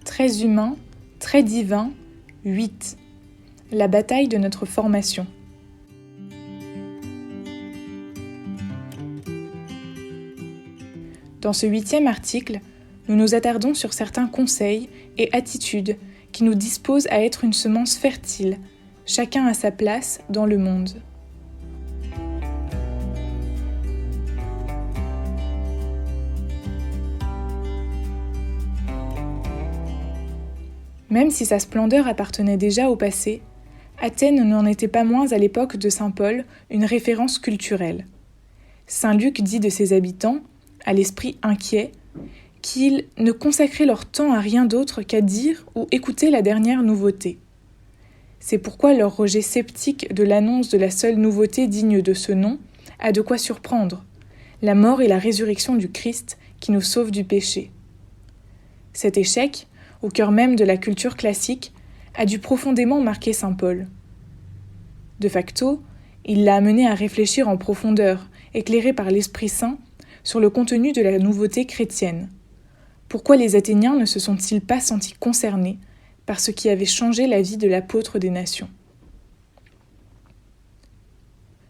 Très humain, très divin, 8. La bataille de notre formation. Dans ce 8e article, nous nous attardons sur certains conseils et attitudes qui nous disposent à être une semence fertile, chacun à sa place dans le monde. Même si sa splendeur appartenait déjà au passé, Athènes n'en était pas moins à l'époque de saint Paul une référence culturelle. Saint Luc dit de ses habitants, à l'esprit inquiet, qu'ils ne consacraient leur temps à rien d'autre qu'à dire ou écouter la dernière nouveauté. C'est pourquoi leur rejet sceptique de l'annonce de la seule nouveauté digne de ce nom a de quoi surprendre, la mort et la résurrection du Christ qui nous sauve du péché. Cet échec, au cœur même de la culture classique, a dû profondément marquer saint Paul. De facto, il l'a amené à réfléchir en profondeur, éclairé par l'Esprit Saint, sur le contenu de la nouveauté chrétienne. Pourquoi les Athéniens ne se sont-ils pas sentis concernés par ce qui avait changé la vie de l'apôtre des nations ?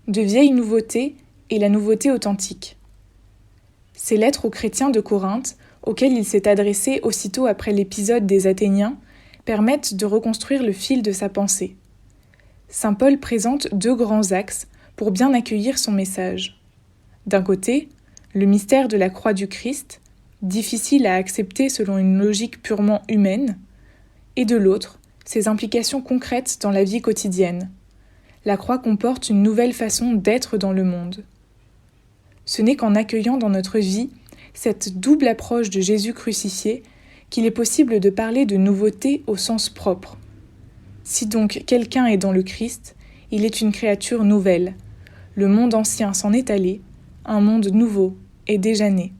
De vieilles nouveautés et la nouveauté authentique. Ces lettres aux chrétiens de Corinthe, auxquels il s'est adressé aussitôt après l'épisode des Athéniens, permettent de reconstruire le fil de sa pensée. Saint Paul présente 2 grands axes pour bien accueillir son message. D'un côté, le mystère de la croix du Christ, difficile à accepter selon une logique purement humaine, et de l'autre, ses implications concrètes dans la vie quotidienne. La croix comporte une nouvelle façon d'être dans le monde. Ce n'est qu'en accueillant dans notre vie cette double approche de Jésus crucifié qu'il est possible de parler de nouveauté au sens propre. Si donc quelqu'un est dans le Christ, il est une créature nouvelle. Le monde ancien s'en est allé, un monde nouveau est déjà né.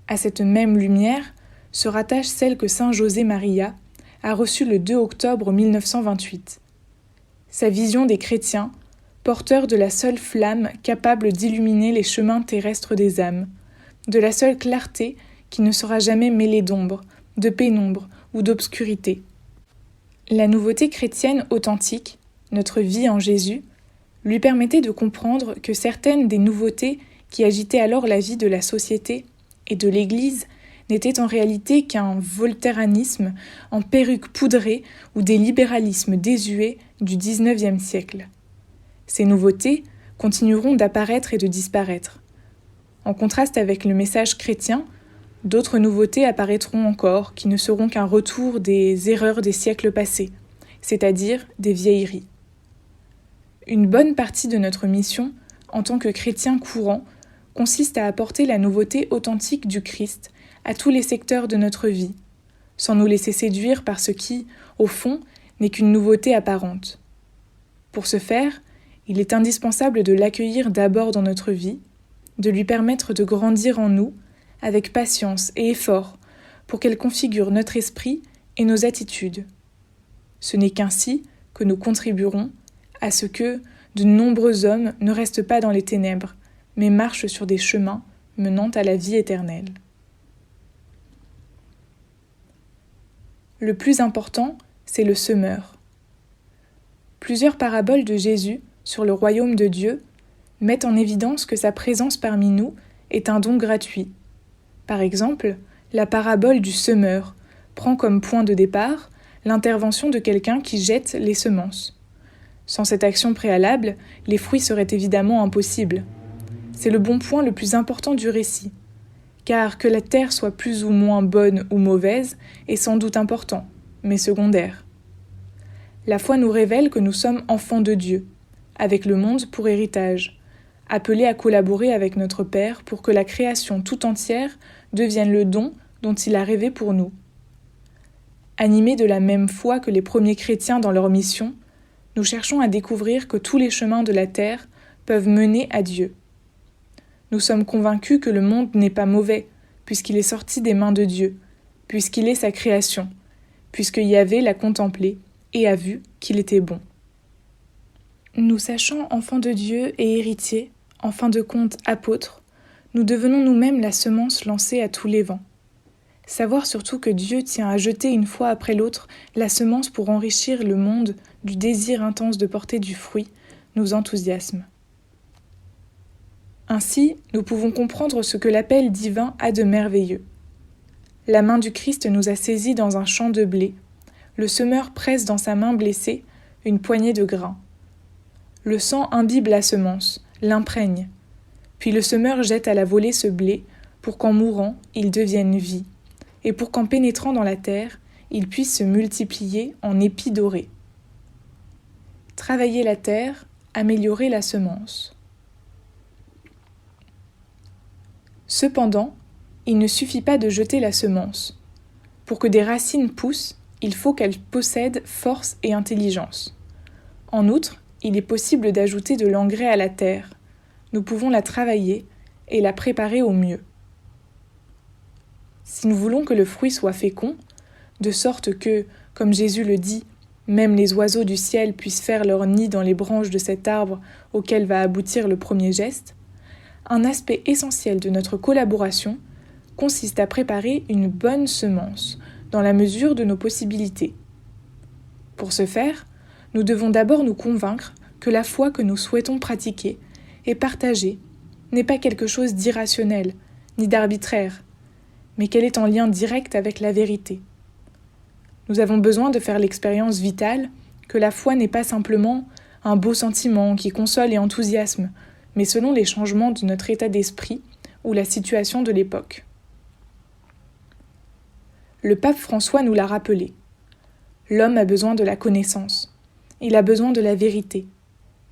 À cette même lumière se rattache celle que saint José Maria a reçue le 2 octobre 1928. Sa vision des chrétiens, porteur de la seule flamme capable d'illuminer les chemins terrestres des âmes, de la seule clarté qui ne sera jamais mêlée d'ombre, de pénombre ou d'obscurité. La nouveauté chrétienne authentique, notre vie en Jésus, lui permettait de comprendre que certaines des nouveautés qui agitaient alors la vie de la société et de l'Église n'étaient en réalité qu'un voltairanisme en perruque poudrée ou des libéralismes désuets du XIXe siècle. Ces nouveautés continueront d'apparaître et de disparaître. En contraste avec le message chrétien, d'autres nouveautés apparaîtront encore qui ne seront qu'un retour des erreurs des siècles passés, c'est-à-dire des vieilleries. Une bonne partie de notre mission, en tant que chrétiens courants, consiste à apporter la nouveauté authentique du Christ à tous les secteurs de notre vie, sans nous laisser séduire par ce qui, au fond, n'est qu'une nouveauté apparente. Pour ce faire, il est indispensable de l'accueillir d'abord dans notre vie, de lui permettre de grandir en nous, avec patience et effort, pour qu'elle configure notre esprit et nos attitudes. Ce n'est qu'ainsi que nous contribuerons à ce que de nombreux hommes ne restent pas dans les ténèbres, mais marchent sur des chemins menant à la vie éternelle. Le plus important, c'est le semeur. Plusieurs paraboles de Jésus sur le royaume de Dieu mettent en évidence que sa présence parmi nous est un don gratuit. Par exemple, la parabole du semeur prend comme point de départ l'intervention de quelqu'un qui jette les semences. Sans cette action préalable, les fruits seraient évidemment impossibles. C'est le bon point le plus important du récit, car que la terre soit plus ou moins bonne ou mauvaise est sans doute important, mais secondaire. La foi nous révèle que nous sommes enfants de Dieu, avec le monde pour héritage, appelés à collaborer avec notre Père pour que la création tout entière devienne le don dont il a rêvé pour nous. Animés de la même foi que les premiers chrétiens dans leur mission, nous cherchons à découvrir que tous les chemins de la terre peuvent mener à Dieu. Nous sommes convaincus que le monde n'est pas mauvais, puisqu'il est sorti des mains de Dieu, puisqu'il est sa création, puisque Yahvé l'a contemplé et a vu qu'il était bon. Nous sachant enfants de Dieu et héritiers, en fin de compte apôtres, nous devenons nous-mêmes la semence lancée à tous les vents. Savoir surtout que Dieu tient à jeter une fois après l'autre la semence pour enrichir le monde du désir intense de porter du fruit nous enthousiasme. Ainsi, nous pouvons comprendre ce que l'appel divin a de merveilleux. La main du Christ nous a saisis dans un champ de blé. Le semeur presse dans sa main blessée une poignée de grains. Le sang imbibe la semence, l'imprègne. Puis le semeur jette à la volée ce blé pour qu'en mourant, il devienne vie, et pour qu'en pénétrant dans la terre, il puisse se multiplier en épis dorés. Travailler la terre, améliorer la semence. Cependant, il ne suffit pas de jeter la semence. Pour que des racines poussent, il faut qu'elles possèdent force et intelligence. En outre, il est possible d'ajouter de l'engrais à la terre. Nous pouvons la travailler et la préparer au mieux. Si nous voulons que le fruit soit fécond, de sorte que, comme Jésus le dit, même les oiseaux du ciel puissent faire leur nid dans les branches de cet arbre auquel va aboutir le premier geste, un aspect essentiel de notre collaboration consiste à préparer une bonne semence dans la mesure de nos possibilités. Pour ce faire, nous devons d'abord nous convaincre que la foi que nous souhaitons pratiquer et partager n'est pas quelque chose d'irrationnel ni d'arbitraire, mais qu'elle est en lien direct avec la vérité. Nous avons besoin de faire l'expérience vitale que la foi n'est pas simplement un beau sentiment qui console et enthousiasme, mais selon les changements de notre état d'esprit ou la situation de l'époque. Le pape François nous l'a rappelé. L'homme a besoin de la connaissance, il a besoin de la vérité,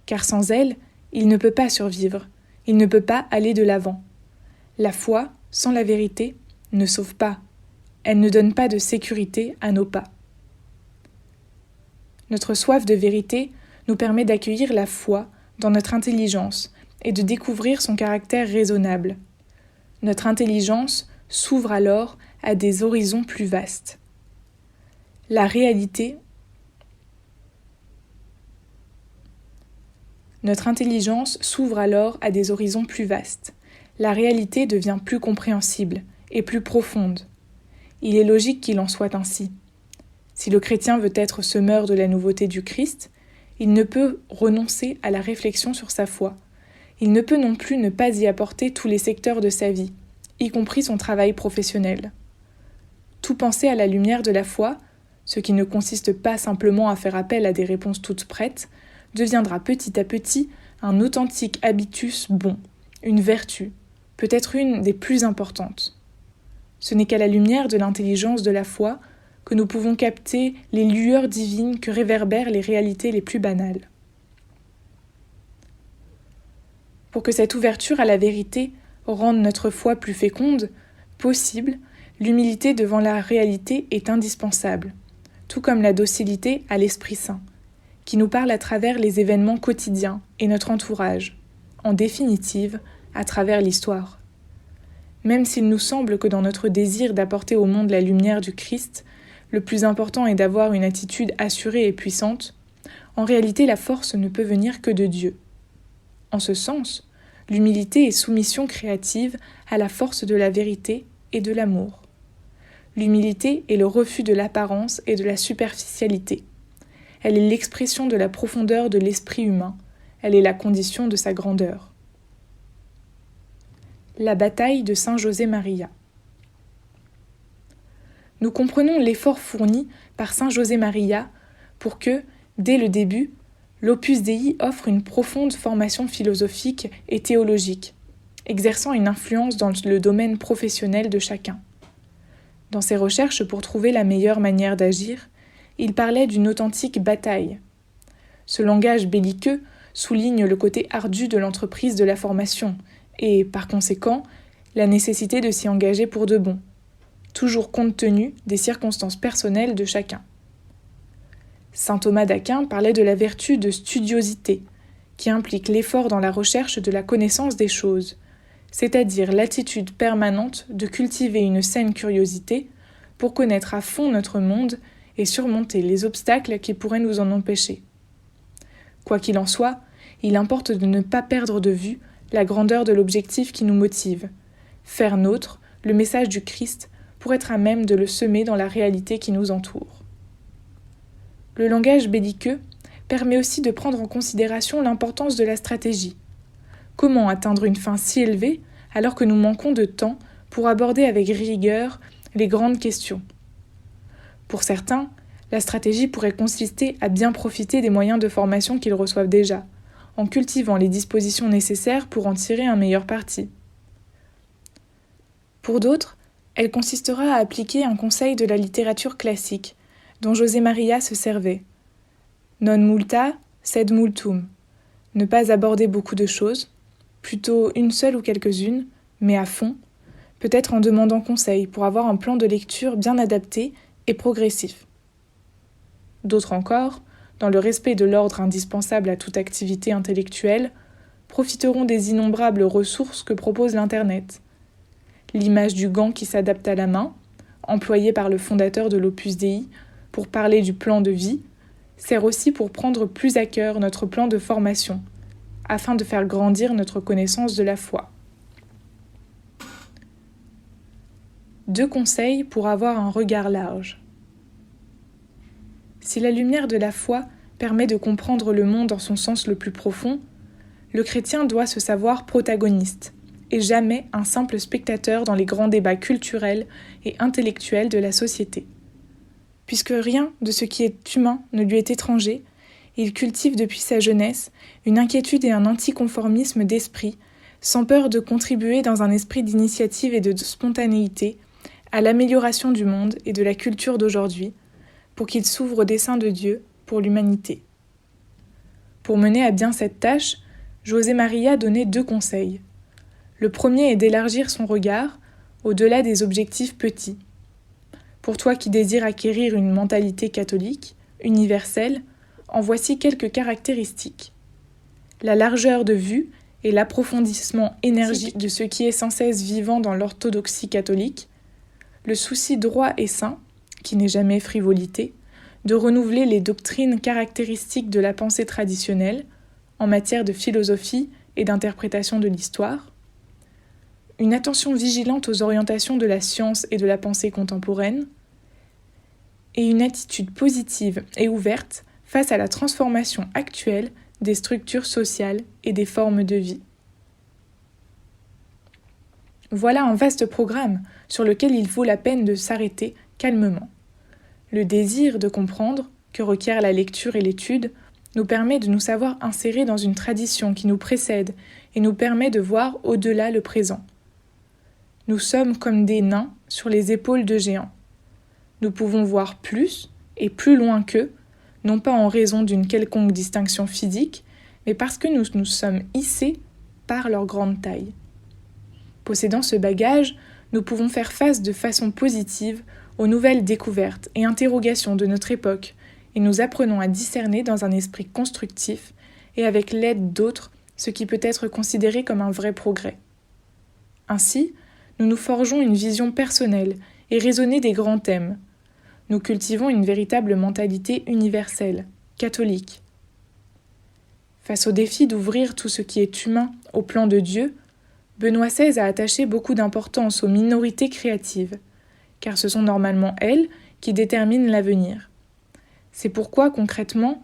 car sans elle, il ne peut pas survivre, il ne peut pas aller de l'avant. La foi, sans la vérité, ne sauve pas, elle ne donne pas de sécurité à nos pas. Notre soif de vérité nous permet d'accueillir la foi dans notre intelligence et de découvrir son caractère raisonnable. Notre intelligence s'ouvre alors à des horizons plus vastes. La réalité. Notre intelligence s'ouvre alors à des horizons plus vastes. La réalité devient plus compréhensible et plus profonde. Il est logique qu'il en soit ainsi. Si le chrétien veut être semeur de la nouveauté du Christ, il ne peut renoncer à la réflexion sur sa foi. Il ne peut non plus ne pas y apporter tous les secteurs de sa vie, y compris son travail professionnel. Tout penser à la lumière de la foi, ce qui ne consiste pas simplement à faire appel à des réponses toutes prêtes, deviendra petit à petit un authentique habitus bon, une vertu, peut-être une des plus importantes. Ce n'est qu'à la lumière de l'intelligence de la foi que nous pouvons capter les lueurs divines que réverbèrent les réalités les plus banales. Pour que cette ouverture à la vérité rende notre foi plus féconde, possible, l'humilité devant la réalité est indispensable, tout comme la docilité à l'Esprit Saint, qui nous parle à travers les événements quotidiens et notre entourage, en définitive, à travers l'histoire. Même s'il nous semble que dans notre désir d'apporter au monde la lumière du Christ, le plus important est d'avoir une attitude assurée et puissante, en réalité la force ne peut venir que de Dieu. En ce sens, l'humilité est soumission créative à la force de la vérité et de l'amour. L'humilité est le refus de l'apparence et de la superficialité. Elle est l'expression de la profondeur de l'esprit humain, elle est la condition de sa grandeur. La bataille de Saint José Maria. Nous comprenons l'effort fourni par Saint José Maria pour que, dès le début, l'Opus Dei offre une profonde formation philosophique et théologique, exerçant une influence dans le domaine professionnel de chacun. Dans ses recherches pour trouver la meilleure manière d'agir, il parlait d'une authentique bataille. Ce langage belliqueux souligne le côté ardu de l'entreprise de la formation et, par conséquent, la nécessité de s'y engager pour de bon, toujours compte tenu des circonstances personnelles de chacun. Saint Thomas d'Aquin parlait de la vertu de studiosité, qui implique l'effort dans la recherche de la connaissance des choses, c'est-à-dire l'attitude permanente de cultiver une saine curiosité pour connaître à fond notre monde et surmonter les obstacles qui pourraient nous en empêcher. Quoi qu'il en soit, il importe de ne pas perdre de vue la grandeur de l'objectif qui nous motive, faire nôtre le message du Christ pour être à même de le semer dans la réalité qui nous entoure. Le langage belliqueux permet aussi de prendre en considération l'importance de la stratégie. Comment atteindre une fin si élevée alors que nous manquons de temps pour aborder avec rigueur les grandes questions? Pour certains, la stratégie pourrait consister à bien profiter des moyens de formation qu'ils reçoivent déjà, en cultivant les dispositions nécessaires pour en tirer un meilleur parti. Pour d'autres, elle consistera à appliquer un conseil de la littérature classique, dont José María se servait. Non multa, sed multum. Ne pas aborder beaucoup de choses, plutôt une seule ou quelques-unes, mais à fond, peut-être en demandant conseil pour avoir un plan de lecture bien adapté et progressif. D'autres encore, dans le respect de l'ordre indispensable à toute activité intellectuelle, profiteront des innombrables ressources que propose l'Internet. L'image du gant qui s'adapte à la main, employée par le fondateur de l'Opus Dei pour parler du plan de vie, sert aussi pour prendre plus à cœur notre plan de formation, afin de faire grandir notre connaissance de la foi. 2 conseils pour avoir un regard large. Si la lumière de la foi permet de comprendre le monde dans son sens le plus profond, le chrétien doit se savoir protagoniste, et jamais un simple spectateur dans les grands débats culturels et intellectuels de la société. Puisque rien de ce qui est humain ne lui est étranger, il cultive depuis sa jeunesse une inquiétude et un anticonformisme d'esprit, sans peur de contribuer dans un esprit d'initiative et de spontanéité à l'amélioration du monde et de la culture d'aujourd'hui, pour qu'il s'ouvre au dessein de Dieu pour l'humanité. Pour mener à bien cette tâche, José María donnait 2 conseils. Le premier est d'élargir son regard au-delà des objectifs petits. Pour toi qui désires acquérir une mentalité catholique, universelle, en voici quelques caractéristiques. La largeur de vue et l'approfondissement énergique de ce qui est sans cesse vivant dans l'orthodoxie catholique, le souci droit et sain, qui n'est jamais frivolité, de renouveler les doctrines caractéristiques de la pensée traditionnelle en matière de philosophie et d'interprétation de l'histoire, une attention vigilante aux orientations de la science et de la pensée contemporaine, et une attitude positive et ouverte face à la transformation actuelle des structures sociales et des formes de vie. Voilà un vaste programme sur lequel il vaut la peine de s'arrêter calmement. Le désir de comprendre, que requiert la lecture et l'étude, nous permet de nous savoir insérés dans une tradition qui nous précède et nous permet de voir au-delà le présent. Nous sommes comme des nains sur les épaules de géants. Nous pouvons voir plus et plus loin qu'eux, non pas en raison d'une quelconque distinction physique, mais parce que nous nous sommes hissés par leur grande taille. Possédant ce bagage, nous pouvons faire face de façon positive aux nouvelles découvertes et interrogations de notre époque, et nous apprenons à discerner dans un esprit constructif et avec l'aide d'autres ce qui peut être considéré comme un vrai progrès. Ainsi, nous nous forgeons une vision personnelle et raisonnée des grands thèmes. Nous cultivons une véritable mentalité universelle, catholique. Face au défi d'ouvrir tout ce qui est humain au plan de Dieu, Benoît XVI a attaché beaucoup d'importance aux minorités créatives, car ce sont normalement elles qui déterminent l'avenir. C'est pourquoi, concrètement,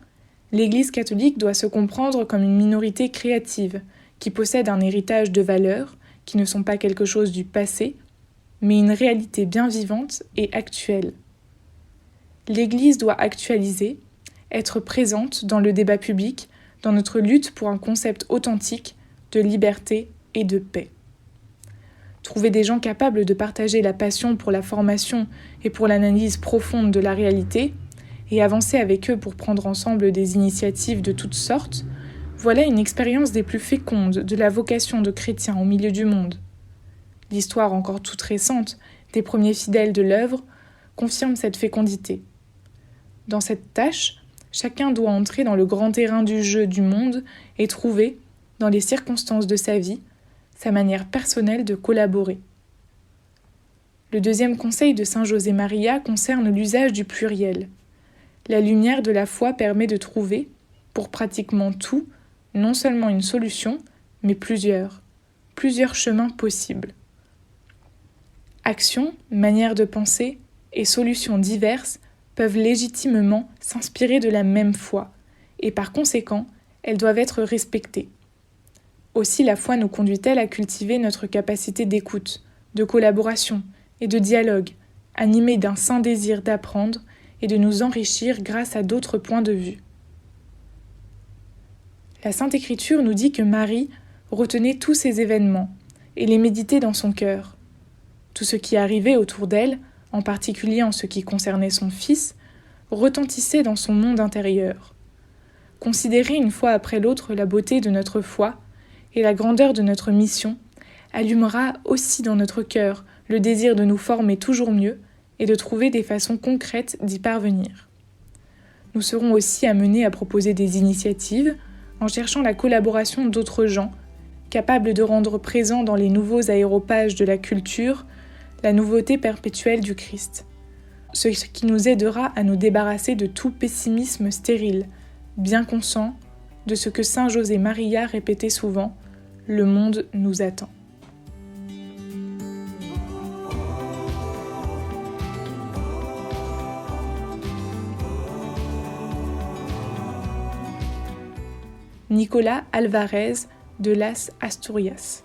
l'Église catholique doit se comprendre comme une minorité créative, qui possède un héritage de valeurs, qui ne sont pas quelque chose du passé, mais une réalité bien vivante et actuelle. L'Église doit actualiser, être présente dans le débat public, dans notre lutte pour un concept authentique de liberté et de paix. Trouver des gens capables de partager la passion pour la formation et pour l'analyse profonde de la réalité, et avancer avec eux pour prendre ensemble des initiatives de toutes sortes, voilà une expérience des plus fécondes de la vocation de chrétiens au milieu du monde. L'histoire encore toute récente des premiers fidèles de l'œuvre confirme cette fécondité. Dans cette tâche, chacun doit entrer dans le grand terrain du jeu du monde et trouver, dans les circonstances de sa vie, sa manière personnelle de collaborer. Le deuxième conseil de saint José María concerne l'usage du pluriel. La lumière de la foi permet de trouver, pour pratiquement tout, non seulement une solution, mais plusieurs chemins possibles. Actions, manières de penser et solutions diverses peuvent légitimement s'inspirer de la même foi, et par conséquent, elles doivent être respectées. Aussi la foi nous conduit-elle à cultiver notre capacité d'écoute, de collaboration et de dialogue, animée d'un saint désir d'apprendre et de nous enrichir grâce à d'autres points de vue. La Sainte Écriture nous dit que Marie retenait tous ces événements et les méditait dans son cœur. Tout ce qui arrivait autour d'elle, en particulier en ce qui concernait son fils, retentissait dans son monde intérieur. Considérer une fois après l'autre la beauté de notre foi et la grandeur de notre mission allumera aussi dans notre cœur le désir de nous former toujours mieux et de trouver des façons concrètes d'y parvenir. Nous serons aussi amenés à proposer des initiatives en cherchant la collaboration d'autres gens capables de rendre présent dans les nouveaux aéropages de la culture la nouveauté perpétuelle du Christ. Ce qui nous aidera à nous débarrasser de tout pessimisme stérile, bien conscient de ce que Saint José Maria répétait souvent, « Le monde nous attend ». Nicolas Alvarez de Las Asturias.